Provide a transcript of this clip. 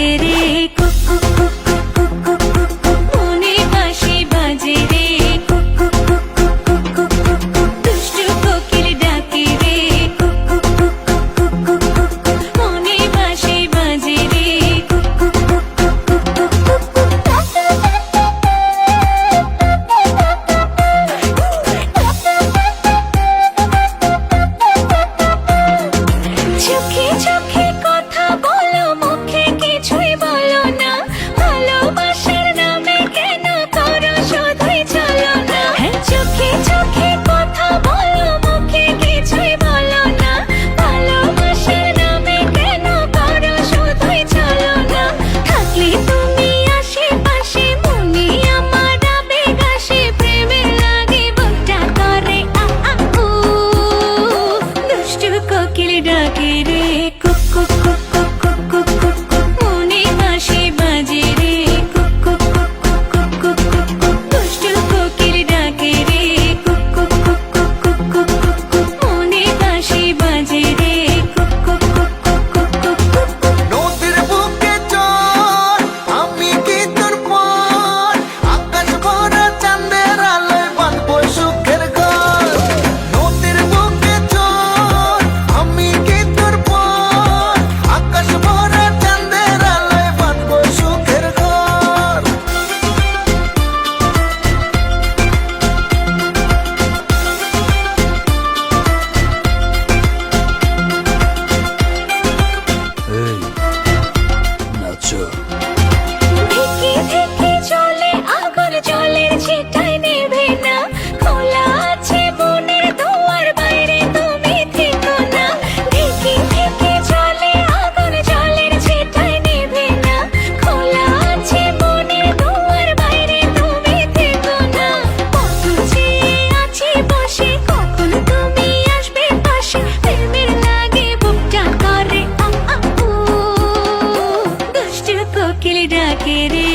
ডাকে রে cook cook cook cook cook cook cook cook মনে বাঁশি বাজে রে cook cook cook cook cook cook cook cook দুষ্টু কোকিল ডাকে রে cook cook cook cook cook cook cook cook মনে বাঁশি বাজে রে cook cook cook cook cook cook cook cook চোখে চোখে কথা বলো মুখে কিছুই বলো না ভালোবাসার নামে কেন করো শুধুই চলো না চোখে চোখে কথা বলো মুখে কিছুই বলো না ভালোবাসার নামে কেন করো শুধুই চলো না থাকলে তুমি আশেপাশে মনে আমার আবেগ আসে প্রেমে লাগে বুকটা করে আ আ উ দুষ্টু কোকিল ডাকে রে cook cook cook cook cook cook cook cook মনে বাঁশি বাজে রে cook cook cook cook cook cook cook cook দুষ্টু কোকিল ডাকে রে cook cook cook cook cook cook cook cook মনে বাঁশি বাজে রে cook cook cook cook cook cook cook cook নদীর বুকে চল আমি কি তোর পর আকাশ ভরা চাঁদের আলোয় বাঁধবো সুখের ঘর নদীর বুকে চল আমি কি তোর পর আকাশ ভরা চাঁদের আলোয় বাঁধবো সুখের ঘর এই নাচো ধিকে ধিকে চলে আগুন জলের ছিটায় নেভে না খোলা আছে মনের দুয়ার বাইরে তুমি থেকো না ধিকে ধিকে চলে আগুন জলের ছিটায় নেভে না খোলা আছে মনের দুয়ার বাইরে তুমি থেকো না কত চেয়ে আছি বসে কখন তুমি আসবে পাশে প্রেমের লাগে বুকটা করে আ আ উ দুষ্টু কোকিল ডাকে রে